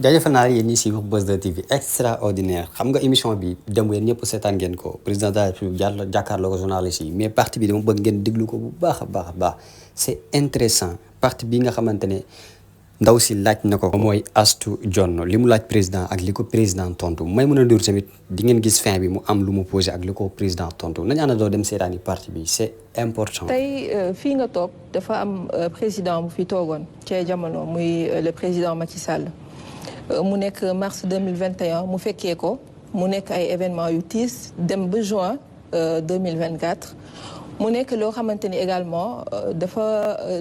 jaajëfal naa yéen ñi si Buzz 2 TV extraordinaire xam nga émission bi dem yéen ñëpp seetaan ngeen ko président de la République jàkkaarloo ko journaliste yi mais partie bi dama bëgg ngeen déglu ko bu baax a baax c'est intéressant partie bi nga xamante ne ndaw si laaj na ko mooy Astou Dione li mu laaj président ak li ko président tontu may mën a dur tamit di ngeen gis fin bi mu am lu mu posé ak li ko président tontu nañu àndandoo dem seetaani partie bi c'est important. tey fii nga toog dafa am président bu fi toogoon ci jamono muy le président Macky Sall. mu nekk mars 2021 mu fekkee ko mu nekk ay événements yu tiis dem ba juin 2024 mu nekk loo xamante ni également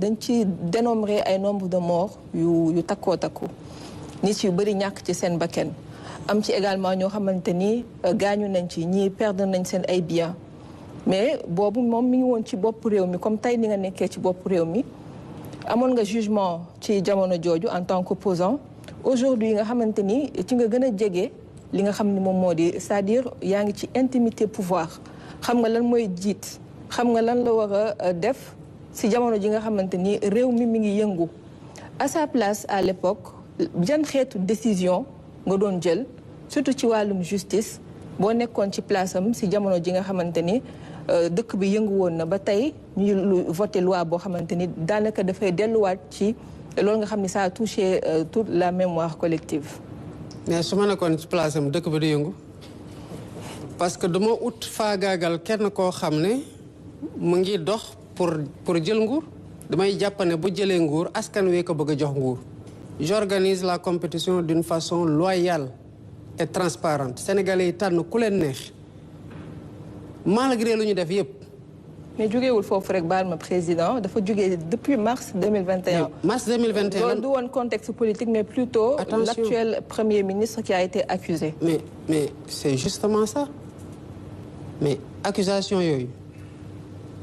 dañ ci dénombré ay nombre de morts yu takkoo takku nit yu bëri ñàkk ci seen bakken am ci également ñoo xamante ni gaañu nañ ci ñii perdre nañ seen ay biens mais boobu moom mi ngi woon ci bopp réew mi comme tey ni nga nekkee ci bopp réew mi amoon nga jugement ci jamono jooju en tant qu'opposant aujourd'hui nga xamante ni ci nga gën a jege li nga xam ni moom moo di c'est-à-dire yaa ngi ci intimité pouvoir xam nga lan mooy jiit xam nga lan la war a def si jamono ji nga xamante ni réew mi ngi yëngu à sa place à l'époque jan xeetu décision nga doon jël surtout ci wàllum justice boo nekkoon ci place am si jamono ji nga xamante ni dëkk bi yëngu woon na ba tey ñu voté loi boo xamante ni daanaka dafay delluwaat ci loolu nga xam ni ça a touché toute la mémoire collective. mais su ma nekkoon ci place am dëkk bi di yëngu parce que dama ut faagaagal kenn koo xam ne mu ngi dox pour jël nguur damay jàpp ne bu jëlee nguur askan wi ko bëgg a jox nguur. j'organise la compétition d'une façon loyale et transparente sénégalais yi tànn ku leen neex malgré lu ñu def yépp. mais jógeewul foofu rek baal ma président dafa jógee depuis mars 2021. mars 2021 loolu du woon contexte politique mais plutôt l'actuel premier ministre qui a été accusé. mais c'est justement ça mais accusation yooyu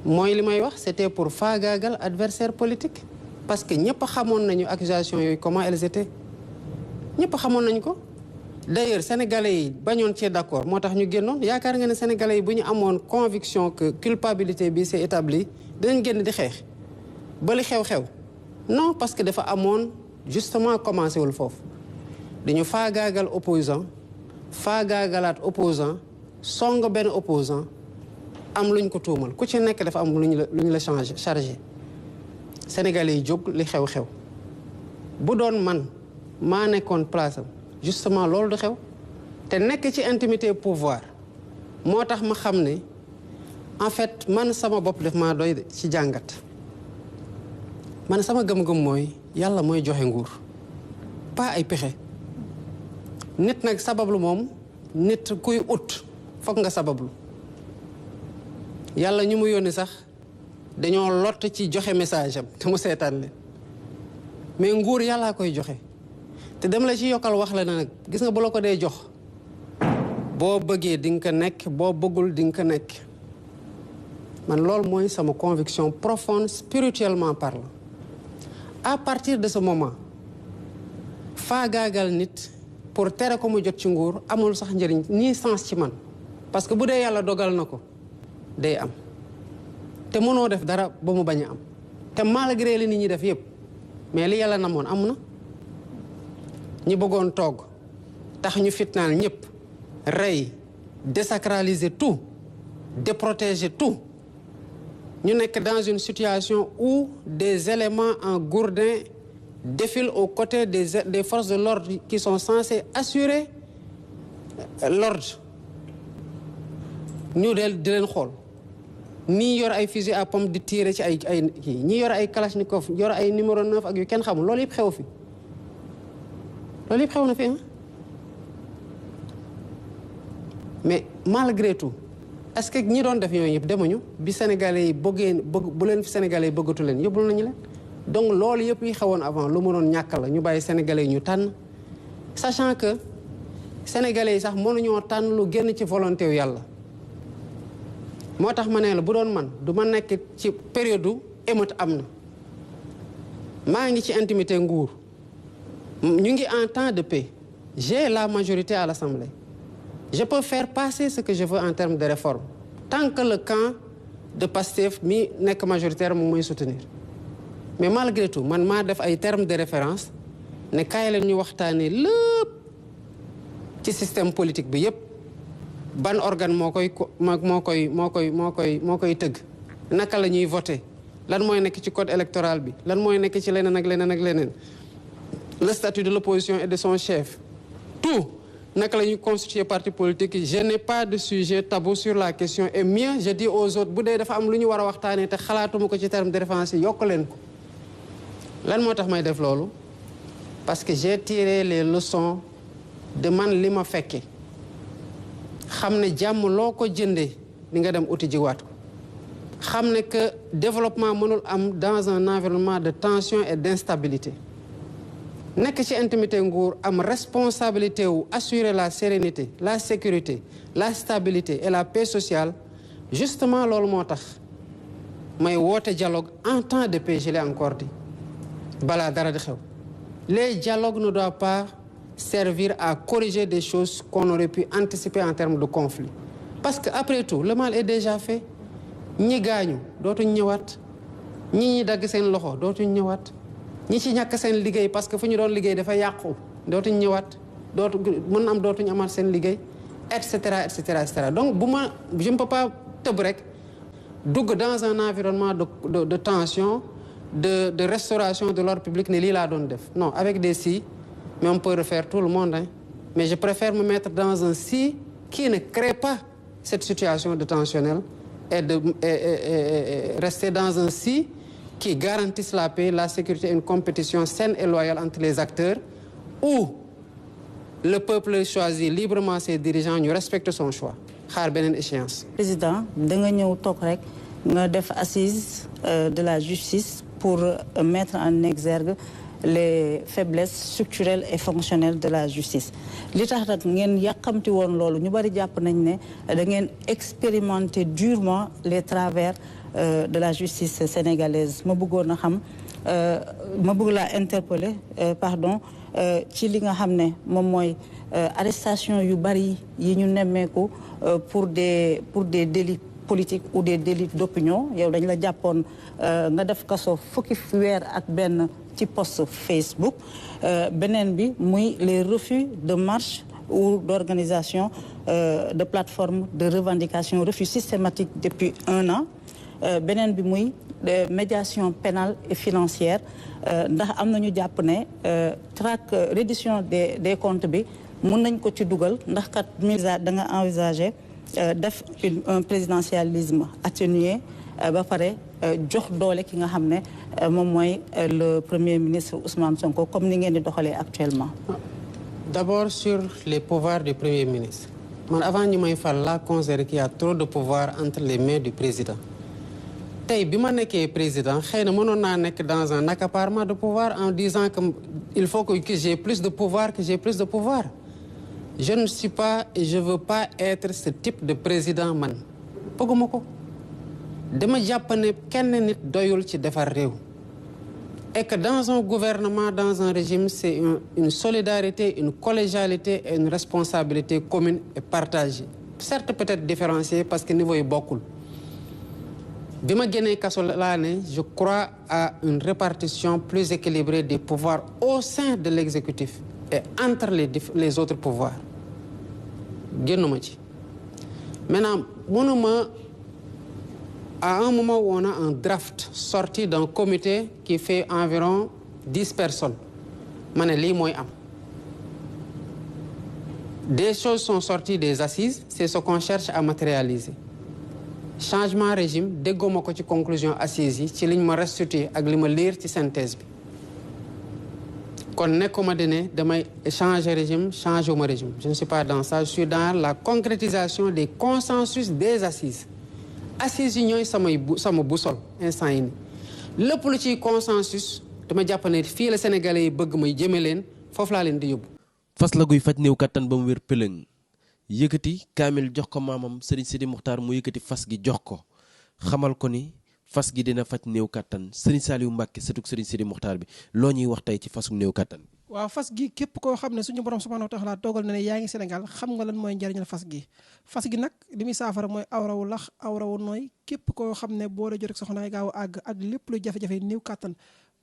mooy li may wax c'était pour faagaagal adversaire politique parce que ñëpp xamoon nañu accusation yooyu comment elles étaient ñëpp xamoon nañu ko. d'ailleurs sénégalais yi bañoon cee d'accord moo tax ñu génnoon yaakaar nga ne sénégalais yi bu ñu amoon conviction que culpabilité bi c'est établi dinañ génn di xeex ba li xew-xew non parce que dafa amoon justement commencé wul foofu dañu faagaagal opposant faagaagalaat opposant song benn opposant am luñ ko tuumal ku ci nekk dafa am lu ñu la chargé sénégalais yi jóg li xew-xew bu doon man maa nekkoon place am justement loolu du xew te nekk ci intimité pouvoir moo tax ma xam ne en fait man sama bopp def maa doy ci jàngat man sama gëm-gëm mooy yàlla mooy joxe nguur pas ay pexe nit nag sabablu moom nit kuy ut foog nga sabablu yàlla ñu mu yónni sax dañoo lott ci joxe message am te mu seetaan leen mais nguur yàllaa koy joxe te dem la ci yokkal wax la nag gis nga bu la ko dee jox boo bëggee di nga ko nekk boo bëggul di nga ko nekk man loolu mooy sama conviction profonde spirituellement parlant à partir de ce moment faagaagal nit pour tere ko mu jot ci nguur amul sax njëriñ nii sens ci man parce que bu dee yàlla dogal na ko day am te mënoo def dara ba mu bañ a am te malgré li nit ñi def yépp mais li yàlla namoon am na ñi bëggoon toog tax ñu fitnaal ñëpp rey désacraliser tout déprotéger tout ñu nekk dans une situation où des éléments en gourdin défilent aux côtés des forces de l'ordre qui sont censées assurer l'ordre ñu di leen xool ñii yor ay fusil à pompe di tirer ci ay kii ñii yor ay kalachnikov yor ay numéro 9 ak yu kenn xamul loolu yëpp xew fi loolu yëpp xew na fi mais malgré tout est-ce que ñi doon def yooyu yëpp demuñu bi sénégalais yi bu leen fi sénégalais yi bëggatu leen yóbbul nañu leen donc loolu yëpp yi xewoon avant lu mu doon ñàkk la ñu bàyyi sénégalais yi ñu tànn sachant que sénégalais yi sax mënuñoo tànn lu génn ci volonté wu yàlla moo tax ma ne la bu doon man du ma nekk ci période émeute am na maa ngi ci intimité nguur ñu ngi en temps de paix j'ai la majorité à l'Assemblée je peux faire passer ce que je veux en termes de réforme tant que le camp de Pastef mi nekk majoritaire moom mooy soutenir mais malgré tout man maa def ay termes de référence ne kaay leen ñu waxtaanee lépp ci système politique bi yépp ban organe moo koy tëgg naka la ñuy voté lan mooy nekk ci code électoral bi lan mooy nekk ci leneen ak leneen ak leneen le statut de l'opposition et de son chef tout naka la ñuy constituer parti politique yi je n'ai pas de sujet tabou sur la question et mieux je dis aux autres bu dee dafa am lu ñu war a waxtaanee te xalaatuma ko ci terme de référence yi yokk leen ko lan moo tax may def loolu parce que j'ai tiré les leçons de man li ma fekke xam ne jàmm loo ko jëndee di nga dem uti jiwaat ko xam ne que développement mënul am dans un environnement de tension et d'instabilité nekk ci intimité nguur am responsabilité wu assurer la sérénité la sécurité la stabilité et la paix sociale justement loolu moo tax may woote dialogue en temps de paix je l'ai encore dit balaa dara di xew les dialogues ne doivent pas servir à corriger des choses qu'on aurait pu anticiper en termes de conflit parce que après tout le mal est déjà fait ñi gaañu dootuñ ñëwaat ñi dagg seen loxo dootuñ ñëwaat ñi ci ñàkk seen liggéey parce que fu ñu doon liggéey dafa yàqu dootuñ ñëwaat mën na am dootuñ amaat seen liggéey et cetera et cetera et cetera donc je ne peux pas tëb rek dugg dans un environnement de tension de restauration de l'ordre public ne lii laa doon def non avec des si mais on peut refaire tout le monde hein. Mais je préfère me mettre dans un si qui ne crée pas cette situation de tensionnelle et rester dans un si qui garantisse la paix, la sécurité et une compétition saine et loyale entre les acteurs où le peuple choisit librement ses dirigeants, ñu respecte son choix xaar beneen échéance. Président da nga ñëw toog rek nga def assise de la justice pour mettre en exergue les faiblesses structurelles et fonctionnelles de la justice li tax nag ngeen yàqamti woon loolu ñu bari jàpp nañ ne da ngeen expérimenter durement les travers de la justice sénégalaise ma bëggoon a xam ma bëgg laa interpeller ci li nga xam ne moom mooy arrestation yu bari yi ñu nemmeeku pour des délits politiques ou des délits d'opinion yow dañ la jàppoon nga def kaso fukki weer ak benn ci post Facebook beneen bi muy les refus de marche ou d'organisation de plateforme de revendication refus systématique depuis 1 an beneen bi muy médiation pénale et financière ndax am nañu jàpp ne reddition des comptes bi mën nañ ko ci dugal ndax kat da nga envisager def un présidentialisme atténué ba pare jox doole ki nga xam ne moom mooy le premier ministre Ousmane Sonko comme ni ngeen di doxalee actuellement. D'abord sur les pouvoirs du premier ministre man avant ñu may fal laa considère qu'il y a trop de pouvoir entre les mains du président tey bi ma nekkee président xëy na mënoon naa nekk dans un accaparement de pouvoir en disant que il faut que j'ai plus de pouvoir je ne suis pas et je veux pas être ce type de président man bëgguma ko dama jàpp ne kenn nit doyul ci defar réew et que dans un gouvernement dans un régime c'est une solidarité une collégialité et une responsabilité commune et partagée certes peut-être différenciée parce que niveau yi bokkul bi ma génnee kaso laa ne je crois à une répartition plus équilibrée des pouvoirs au sein de l'exécutif et entre les autres pouvoirs génnuma ci maintenant mënuma à un moment où on a un draft sorti d'un comité qui fait environ 10 personnes ma ne lii mooy am des choses sont sorties des assises c'est ce qu'on cherche à matérialiser changement régime dégguma ko ci conclusion assises yi ci liñ ma restituer ak li ma lire ci synthèse bi kon nekkuma dine damay changer régime changer ma régime je ne suis pas dans ça je suis dans la concrétisation des consensus des assises yi ñooy sama boussole instant yi ni lépp lu ciy consensus dama jàpp ne fii la sénégalais yi bëgg may jëme leen foofu laa leen di yóbbu. fas la guy faj néew kattan ba mu wér pëlëng yëkkati kaamil jox ko maamam Serigne Sidi Muxtaar mu yëkkati fas gi jox ko xamal ko ni fas gi dina faj néew kattan Serigne Saliou Mbacke sëtug Serigne Sidi Muxtaar bi loo ñuy wax tey ci fasu néew kattan. waaw fas gi képp koo xam ne suñu borom subhanahu wa taala toogal na ne yaa ngi Sénégal xam nga lan mooy njariñal fas gi nag li muy saafara mooy awrawu lax awrawu nooy képp koo xam ne boo la jot rek soxna ay gaaw a àgg ak lépp lu jafe-jafe néew kattan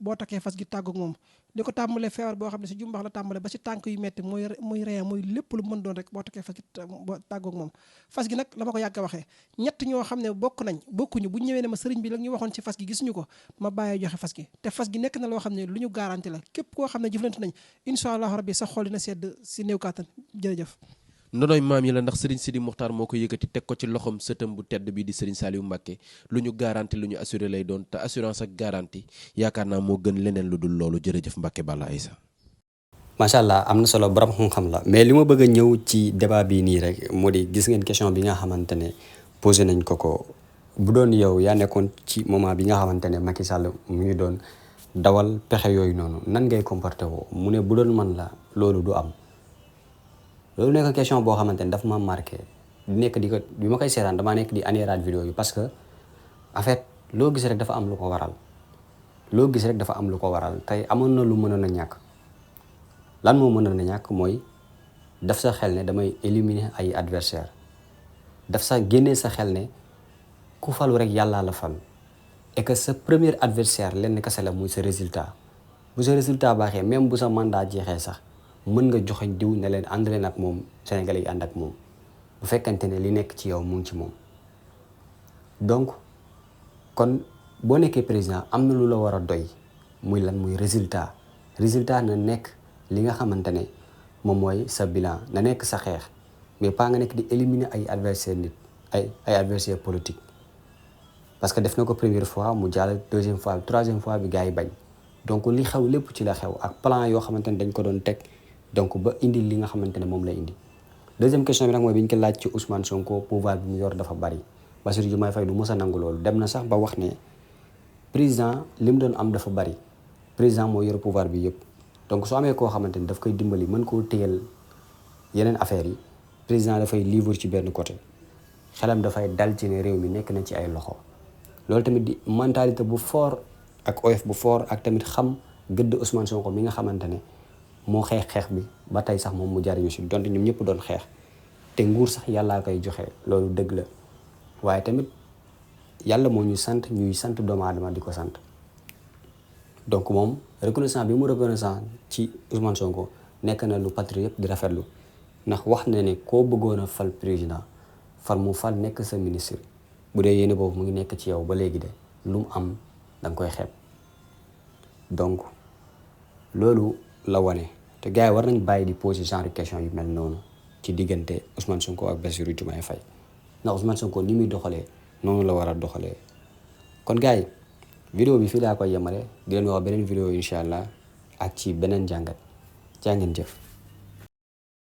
boo takkee fas gi tàggoog moom li ko tàmbalee feebar boo xam ne si jumbax la tàmbalee ba si tànk yu metti muy ree muy lépp lu mën doon rek boo takkee fas gi boo tàggoog moom fas gi nag la ma ko yàgg a waxee ñett ñoo xam ne bokkuñu bu ñëwee ne ma sëriñ bi la ñu waxoon ci fas gi gisuñu ko ma bàyyee joxe fas gi te fas gi nekk na loo xam ne lu ñu garanti la képp koo xam ne jëflante nañ incha allah rabbi sa xol dina sedd si néew kàttan jërëjëf ndonoy maam yi la ndax Serigne Sidi Mokhtar moo ko yëkkati teg ko ci loxom sëtam bu tedd bi di Serigne Saliou Mbacké lu ñu garanti lu ñu assuré lay doon te assurance ak garantie yaakaar naa moo gën leneen lu dul loolu jërëjëf Mbacké Balla Aïssa. macha allah am na solo borom xam-xam la mais li ma bëgg a ñëw ci débat bi nii rek moo di gis ngeen question bi nga xamante ne posé nañ ko bu doon yow yaa nekkoon ci moment bi nga xamante ne Macky Sall mu ngi doon dawal pexe yooyu noonu nan ngay comporté woo mu ne bu doon man la loolu du am. loolu nekk question boo xamante ne dafa ma marqué bi ma koy seetaan damaa nekk di anéeraat vidéo yi parce que en fait loo gis rek dafa am lu ko waral tey amoon na lu mënoon a ñàkk lan moo mënoon a ñàkk mooy daf sa xel ne damay éliminer ay adversaire daf sa génnee sa xel ne ku falu rek yàllaa la fal et que sa premier adversaire lenn kese la muy sa résultat bu sa résultat baaxee même bu sa mandat jeexee sax mën nga joxeñ diw ne leen ànd leen ak moom Sénégalais yi ànd ak moom bu fekkante ne li nekk ci yow mu ngi ci moom donc kon boo nekkee président am na lu la war a doy muy lan muy résultat na nekk li nga xamante ne moom mooy sa bilan na nekk sa xeex mais pas nga nekk di éliminer ay adversaire ay adversaire politique parce que def na ko première fois mu jàll deuxième fois troisième fois bi gars yi bañ donc li xew lépp ci la xew ak plan yoo xamante ne dañ ko doon teg donc ba indi li nga xamante ne moom la indi deuxième question bi nag mooy bi ñu ko laaj ci Ousmane Sonko pouvoir bi mu yor dafa bari Bassirou Diomaye Faye du mës a nangu loolu dem na sax ba wax ne président li mu doon am dafa bari président moo yor pouvoir bi yëpp donc soo amee koo xamante ni daf koy dimbali mën koo téyal yeneen affaires yi président dafay livre ci benn côté xelam dafay dal ci ne réew mi nekk na ci ay loxo loolu tamit di mentalité bu fort ak oyof bu fort ak tamit xam gëdd Ousmane Sonko mi nga xamante ne moo xeex bi ba tey sax moom mu jariñu si donte ñoom ñëpp doon xeex te nguur sax yàllaa koy joxe loolu dëgg la waaye tamit yàlla moo ñuy sant doomu aadama di ko sant donc moom reconnaissant bi mu reconnaissant ci Ousmane Sonko nekk na lu patriote yëpp di rafetlu ndax wax na ne koo bëggoon a fal président mu fal nekk sa ministre bu dee yéene boobu mu ngi nekk ci yow ba léegi de lu mu am da nga koy xeeb donc loolu la wane te gars yi war nañ bàyyi di poser genre question yu mel noonu ci diggante Ousmane Sonko ak Bassirou Diomaye Faye ndax Ousmane Sonko ni muy doxalee noonu la war a doxalee kon gars yi vidéo bi fii laa koy yemale di leen wax beneen vidéo incha allah ak ci beneen jàngat jaa ngeen jëf